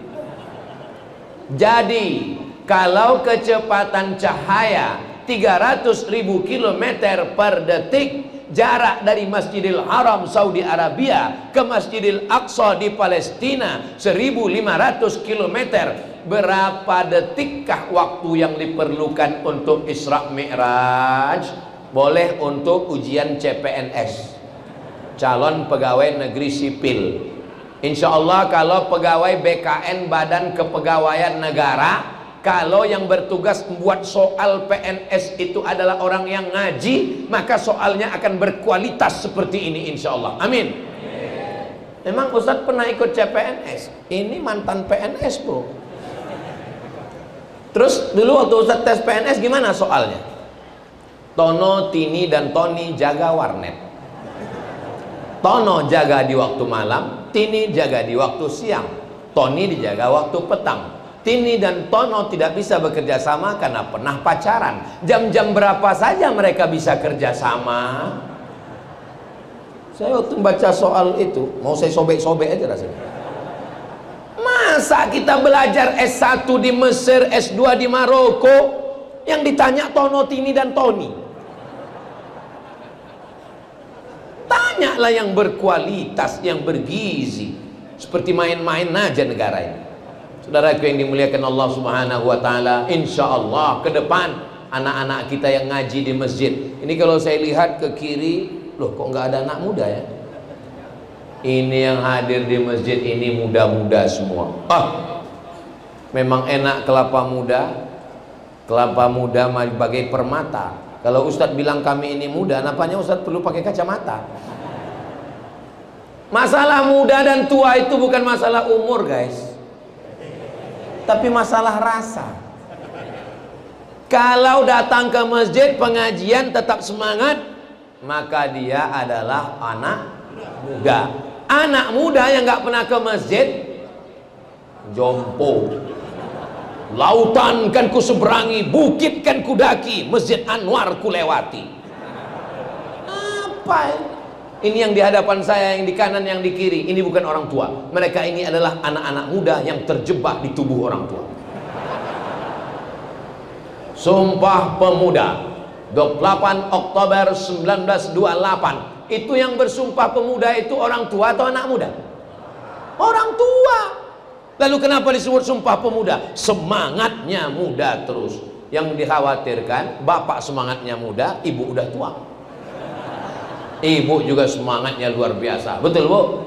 Jadi kalau kecepatan cahaya 300.000 km per detik, jarak dari Masjidil Haram Saudi Arabia ke Masjidil Aqsa di Palestina 1500 km. Berapa detikkah waktu yang diperlukan untuk Isra Mi'raj? Boleh untuk ujian CPNS, calon pegawai negeri sipil. Insya Allah kalau pegawai BKN, Badan Kepegawaian Negara, kalau yang bertugas membuat soal PNS itu adalah orang yang ngaji, maka soalnya akan berkualitas seperti ini insya Allah. Amin. Memang Ustadz pernah ikut CPNS? Ini mantan PNS bro. Terus dulu waktu Ustadz tes PNS gimana soalnya? Tono, Tini, dan Tony jaga warnet. Tono jaga di waktu malam, Tini jaga di waktu siang, Tony dijaga waktu petang. Tini dan Tono tidak bisa bekerja sama karena pernah pacaran. Jam-jam berapa saja mereka bisa kerja sama? Saya waktu baca soal itu, mau saya sobek-sobek aja rasanya. Masa kita belajar S1 di Mesir, S2 di Maroko, yang ditanya Tono, Tini, dan Tony? Tanyalah yang berkualitas, yang bergizi. Seperti main-main aja negara ini. Saudaraku yang dimuliakan Allah Subhanahu wa taala, insya Allah ke depan anak-anak kita yang ngaji di masjid ini, kalau saya lihat ke kiri, loh kok nggak ada anak muda ya? Ini yang hadir di masjid ini muda-muda semua. Memang enak kelapa muda. Kelapa muda bagai permata. Kalau Ustadz bilang kami ini muda, napanya Ustadz perlu pakai kacamata. Masalah muda dan tua itu bukan masalah umur, guys, tapi masalah rasa. Kalau datang ke masjid pengajian tetap semangat, maka dia adalah anak muda. Anak muda yang nggak pernah ke masjid, jompo. Lautan kan ku seberangi, bukit kan ku daki, Masjid Anwar ku lewati. Apa ini yang di hadapan saya, yang di kanan, yang di kiri? Ini bukan orang tua. Mereka ini adalah anak-anak muda yang terjebak di tubuh orang tua. Sumpah Pemuda 28 Oktober 1928. Itu yang bersumpah pemuda itu orang tua atau anak muda? Orang tua. Lalu kenapa disebut sumpah pemuda? Semangatnya muda terus. Yang dikhawatirkan bapak semangatnya muda, ibu udah tua. Ibu juga semangatnya luar biasa. Betul, Bu?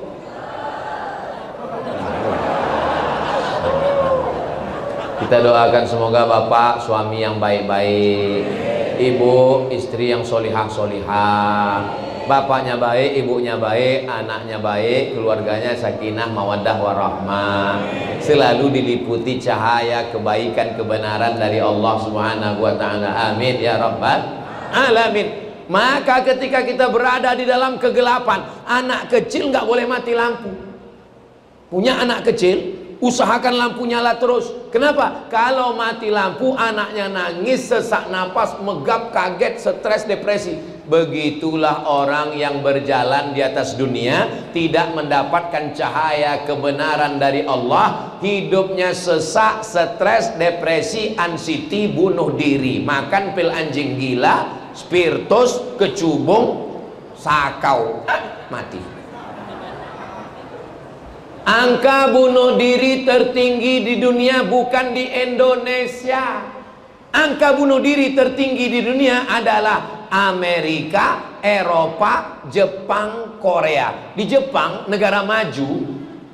Kita doakan semoga bapak suami yang baik-baik, ibu istri yang solihah-solihah, bapaknya baik, ibunya baik, anaknya baik, keluarganya sakinah, mawaddah, warahmah, selalu diliputi cahaya kebaikan, kebenaran dari Allah Subhanahu wa ta'ala. Amin ya rabbal alamin. Maka ketika kita berada di dalam kegelapan, anak kecil nggak boleh mati lampu. Punya anak kecil, usahakan lampu nyala terus. Kenapa? Kalau mati lampu, anaknya nangis, sesak napas, megap, kaget, stres, depresi. Begitulah orang yang berjalan di atas dunia, tidak mendapatkan cahaya kebenaran dari Allah, hidupnya sesak, stres, depresi, anxiety, bunuh diri, makan pil anjing gila, spiritus, kecubung, sakau, mati. Angka bunuh diri tertinggi di dunia bukan di Indonesia. Angka bunuh diri tertinggi di dunia adalah Amerika, Eropa, Jepang, Korea. Di Jepang, negara maju,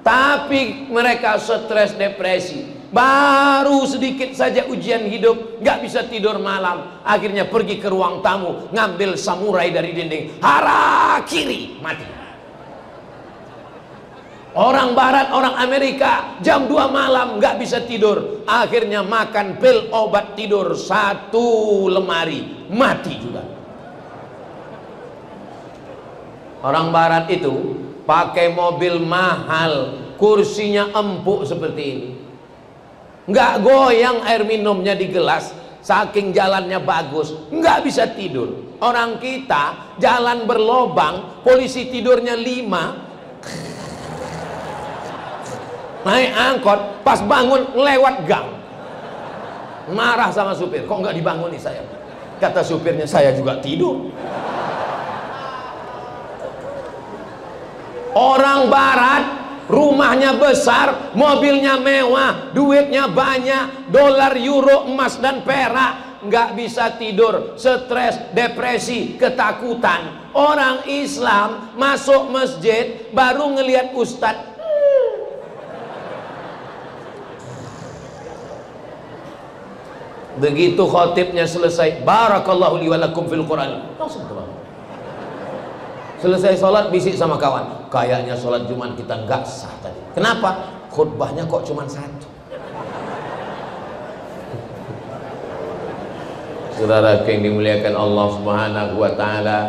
tapi mereka stres, depresi. Baru sedikit saja ujian hidup, nggak bisa tidur malam. Akhirnya pergi ke ruang tamu, ngambil samurai dari dinding, harakiri, mati. Orang barat, orang Amerika jam 2 malam nggak bisa tidur, akhirnya makan pil obat tidur 1 lemari, mati juga. Orang barat itu pakai mobil mahal, kursinya empuk seperti ini, nggak goyang air minumnya di gelas, saking jalannya bagus, nggak bisa tidur. Orang kita jalan berlobang, polisi tidurnya 5, naik angkot, pas bangun lewat gang, marah sama supir, kok nggak dibangunin saya? Kata supirnya, saya juga tidur. Orang barat rumahnya besar, mobilnya mewah, duitnya banyak, dolar, euro, emas dan perak, nggak bisa tidur, stres, depresi, ketakutan. Orang Islam masuk masjid baru ngelihat ustadz, begitu khotibnya selesai, barakallahu li wa lakum fil Quran, langsung terbang. Selesai sholat bisik sama kawan, kayaknya sholat Jumat kita nggak sah tadi. Kenapa? Khutbahnya kok cuma 1. Saudara yang dimuliakan Allah Subhanahu wa ta'ala,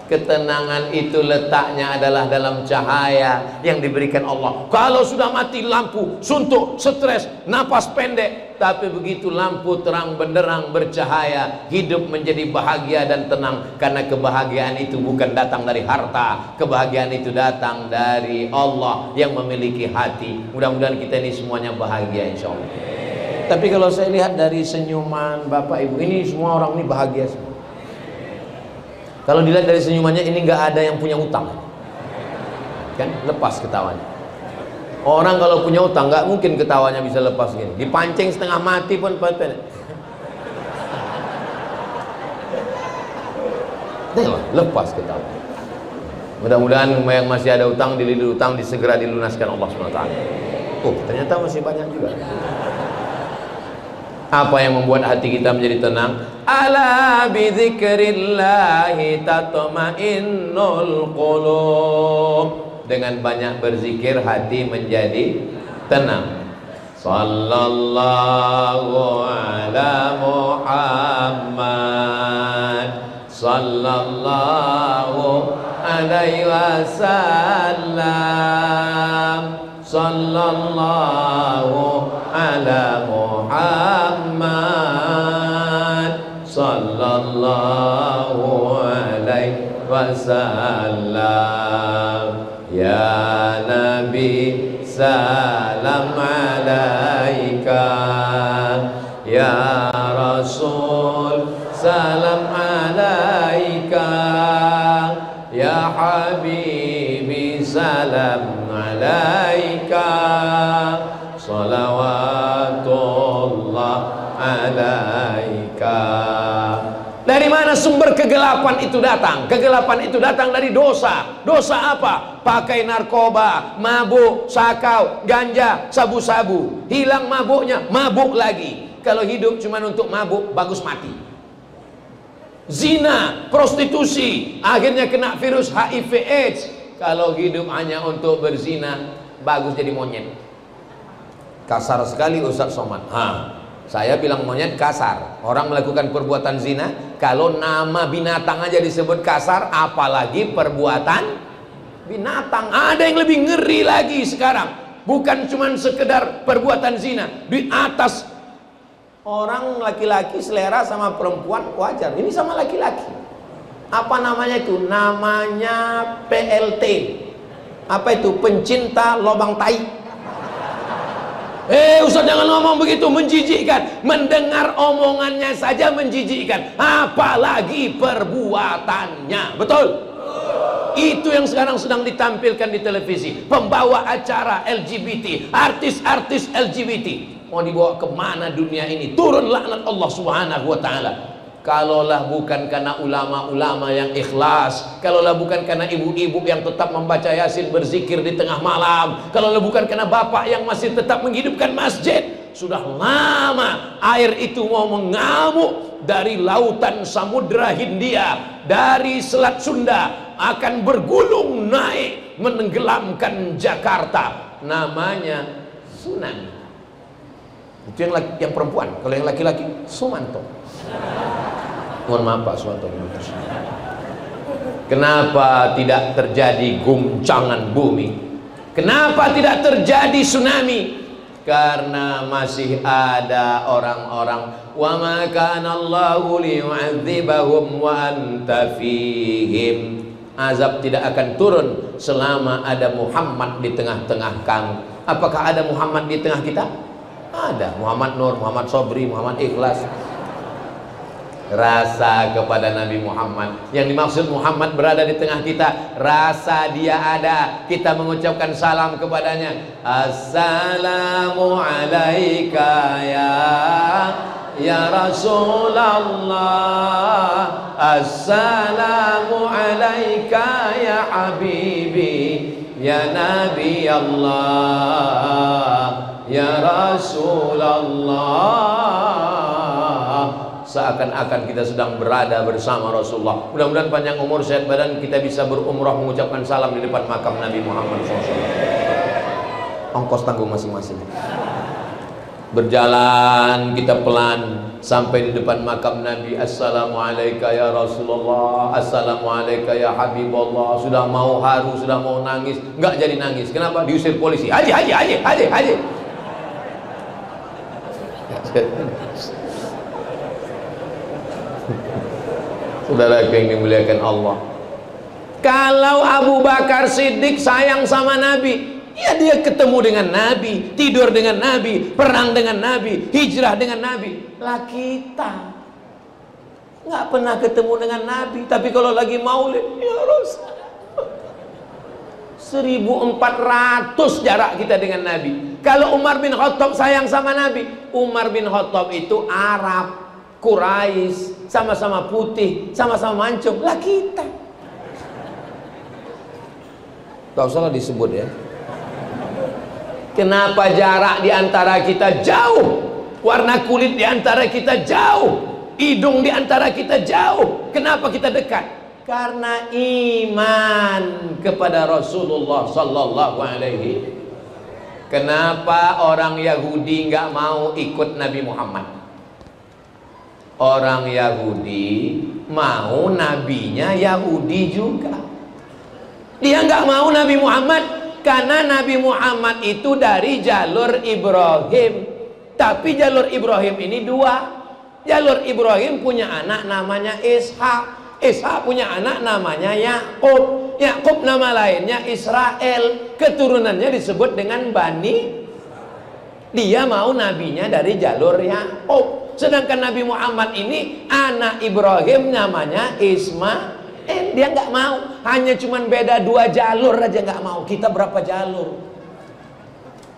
ketenangan itu letaknya adalah dalam cahaya yang diberikan Allah. Kalau sudah mati lampu, suntuk, stres, napas pendek, tapi begitu lampu terang benderang bercahaya, hidup menjadi bahagia dan tenang. Karena kebahagiaan itu bukan datang dari harta, kebahagiaan itu datang dari Allah yang memiliki hati. Mudah-mudahan kita ini semuanya bahagia insya Allah. Tapi kalau saya lihat dari senyuman Bapak Ibu, ini semua orang ini bahagia semua. Kalau dilihat dari senyumannya, ini nggak ada yang punya utang, kan? Lepas ketawanya. Orang kalau punya utang nggak mungkin ketawanya bisa lepas gini. Dipancing setengah mati pun lepas ketawa. Mudah-mudahan yang masih ada utang, segera dilunaskan Allah SWT. Oh, ternyata masih banyak juga. Apa yang membuat hati kita menjadi tenang? Ala bidzikrillahi tatma'innul qulub. Dengan banyak berzikir hati menjadi tenang. Sallallahu ala Muhammad sallallahu alaihi wasallam. Sallallahu ala Muhammad sallallahu alaihi wasallam. Ya Nabi salam alaika, ya Rasul salam alaika, ya Habibi salam alaika, salawatullah alaika. Dari mana sumber kegelapan itu datang? Kegelapan itu datang dari dosa. Dosa apa? Pakai narkoba, mabuk, sakau, ganja, sabu-sabu. Hilang mabuknya, mabuk lagi. Kalau hidup cuma untuk mabuk, bagus mati. Zina, prostitusi, akhirnya kena virus HIV/AIDS. Kalau hidup hanya untuk berzina, bagus jadi monyet. Kasar sekali Ustaz Somad. Saya bilang monyet kasar. Orang melakukan perbuatan zina, kalau nama binatang aja disebut kasar, apalagi perbuatan binatang. Ada yang lebih ngeri lagi sekarang. Bukan cuma sekedar perbuatan zina, di atas. Orang laki-laki selera sama perempuan wajar. Ini sama laki-laki. Apa namanya itu? Namanya PLT. Apa itu? Pencinta lobang tai. Ustaz jangan ngomong begitu, menjijikkan. Mendengar omongannya saja menjijikkan, apalagi perbuatannya. Betul? Itu yang sekarang sedang ditampilkan di televisi. Pembawa acara LGBT, artis-artis LGBT. Mau dibawa kemana dunia ini? Turun laknat Allah subhanahu wa ta'ala. Kalaulah bukan karena ulama-ulama yang ikhlas, kalaulah bukan karena ibu-ibu yang tetap membaca Yasin, berzikir di tengah malam, kalaulah bukan karena bapak yang masih tetap menghidupkan masjid, sudah lama air itu mau mengamuk dari lautan Samudra Hindia, dari Selat Sunda, akan bergulung naik menenggelamkan Jakarta. Namanya tsunami. Itu yang perempuan. Kalau yang laki-laki, Sumanto. Mohon maaf Pak Sumanto. Kenapa tidak terjadi guncangan bumi? Kenapa tidak terjadi tsunami? Karena masih ada orang-orang, wa ma kana Allahu liyu'adzibahum wa anta fihim. Azab tidak akan turun selama ada Muhammad di tengah-tengah kamu. Apakah ada Muhammad di tengah kita? Ada. Muhammad Nur, Muhammad Sobri, Muhammad Ikhlas. Rasa kepada Nabi Muhammad. Yang dimaksud Muhammad berada di tengah kita, rasa dia ada. Kita mengucapkan salam kepadanya. Assalamu alaika ya Rasulullah. Assalamu alaika ya Habibi, ya Nabi Allah, ya Rasulullah. Seakan-akan kita sedang berada bersama Rasulullah. Mudah-mudahan panjang umur, sehat badan, kita bisa berumrah mengucapkan salam di depan makam Nabi Muhammad SAW. Ongkos tanggung masing-masing. Berjalan kita pelan sampai di depan makam Nabi. Assalamualaikum ya Rasulullah, assalamualaikum ya Habibullah. Sudah mau haru, sudah mau nangis, nggak jadi nangis. Kenapa? Diusir polisi. Haji. Saudara yang dimuliakan Allah, kalau Abu Bakar Siddiq sayang sama Nabi, ya dia ketemu dengan Nabi, tidur dengan Nabi, perang dengan Nabi, hijrah dengan Nabi. Lah kita nggak pernah ketemu dengan Nabi, tapi kalau lagi maulid, ya Rasul, 1400 jarak kita dengan Nabi. Kalau Umar bin Khattab sayang sama Nabi, Umar bin Khattab itu Arab, Quraisy, sama-sama putih, sama-sama mancung. Lah kita gak usah lah disebut ya. Kenapa jarak di antara kita jauh? Warna kulit di antara kita jauh, hidung di antara kita jauh. Kenapa kita dekat? Karena iman kepada Rasulullah sallallahu alaihi. Kenapa orang Yahudi nggak mau ikut Nabi Muhammad? Orang Yahudi mau nabinya Yahudi juga. Dia nggak mau Nabi Muhammad karena Nabi Muhammad itu dari jalur Ibrahim. Tapi jalur Ibrahim ini dua. Jalur Ibrahim punya anak namanya Ishak. Ishak punya anak namanya Yakub. Yakub nama lainnya Israel. Keturunannya disebut dengan Bani. Dia mau nabinya dari jalur Yakub. Sedangkan Nabi Muhammad ini anak Ibrahim namanya Ismail. Dia nggak mau. Hanya cuman beda 2 jalur aja nggak mau. Kita berapa jalur?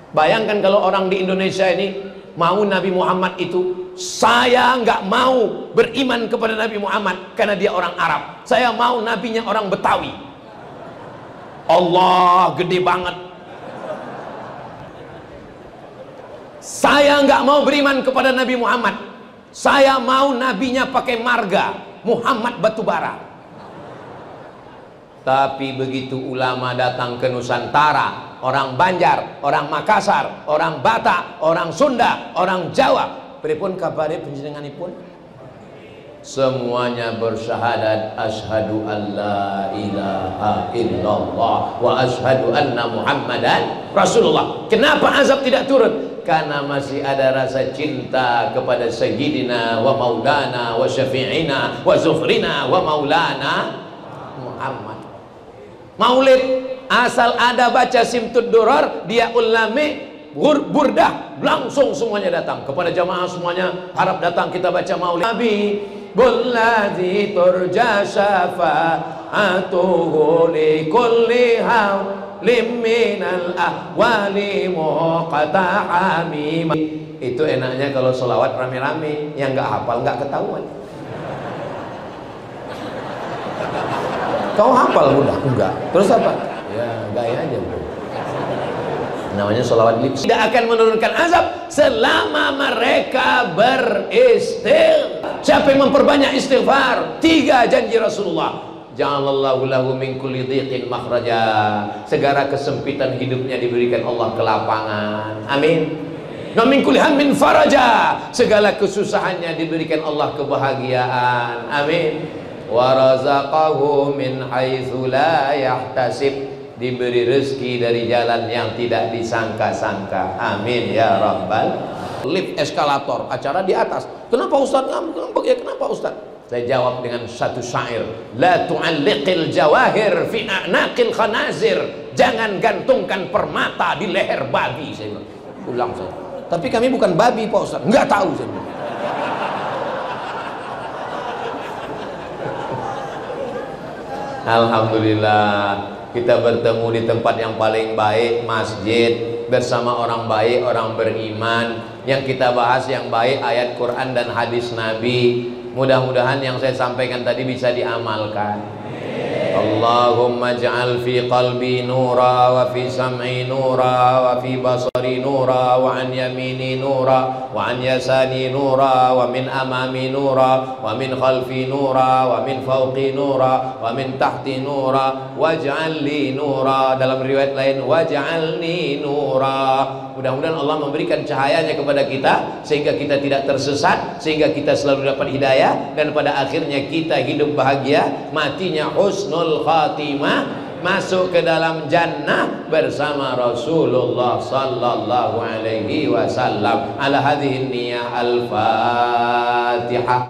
Bayangkan kalau orang di Indonesia ini mau Nabi Muhammad itu, saya nggak mau beriman kepada Nabi Muhammad karena dia orang Arab. Saya mau nabinya orang Betawi. Allah gede banget. Saya nggak mau beriman kepada Nabi Muhammad. Saya mau nabinya pakai marga Muhammad Batubara. Tapi begitu ulama datang ke Nusantara, orang Banjar, orang Makassar, orang Batak, orang Sunda, orang Jawa, pripun kabare panjenenganipun? Semuanya bersyahadat asyhadu an la ilaha illallah wa asyhadu anna Muhammadan Rasulullah. Kenapa azab tidak turun? Karena masih ada rasa cinta kepada Sayyidina wa Maulana wa Syafi'ina wa Zufrina wa Maulana Muhammad. Maulid asal ada baca Simtud Duror, dia ulami burdah, langsung semuanya datang. Kepada jamaah semuanya harap datang kita baca Maulid Nabi. Bulladzi turja syafa'atuhu li kulli hawlim minal ahwali muqata'ami. Itu enaknya kalau selawat rame-rame, yang nggak hafal nggak ketahuan. Kau hafal udah? Enggak. Terus apa? Ya gaya aja bro. Namanya sholawat lips. Tidak akan menurunkan azab selama mereka beristighfar. Siapa yang memperbanyak istighfar? 3 janji Rasulullah. Ja'alallahu lahu min kulli dhiqin makhraja. Segala kesempitan hidupnya diberikan Allah kelapangan. Amin. Wa min kulli hammin faraja. Segala kesusahannya diberikan Allah kebahagiaan. Amin. Wa razaqahu min haitsu la yahtasib. Diberi rezeki dari jalan yang tidak disangka-sangka. Amin ya rabbal. Lift eskalator, acara di atas. Kenapa Ustaz ngambek ya? Kenapa Ustaz? Saya jawab dengan satu syair, la tu'alliqil jawahir fi a'naqil khanazir. Jangan gantungkan permata di leher babi. Saya bilang. Ulang saya. Tapi kami bukan babi Pak Ustaz. Enggak tahu saya bilang. Alhamdulillah, kita bertemu di tempat yang paling baik, masjid, bersama orang baik, orang beriman. Yang kita bahas yang baik, ayat Quran dan hadis Nabi. Mudah-mudahan yang saya sampaikan tadi bisa diamalkan. Allahumma ja'al fi qalbi nura wa fi sam'i nura wa fi basari nura wa an yamini nura wa an yasani nura wa min amami nura wa min khalfi nura wa min fawqi nura wa min tahti nura waj'al li nura. Dalam riwayat lain waj'alni nura. Mudah-mudahan Allah memberikan cahayanya kepada kita sehingga kita tidak tersesat, sehingga kita selalu dapat hidayah, dan pada akhirnya kita hidup bahagia, matinya husnul khatimah, masuk ke dalam jannah bersama Rasulullah sallallahu alaihi wasallam. Ala hadhihi niyah al-Fatihah.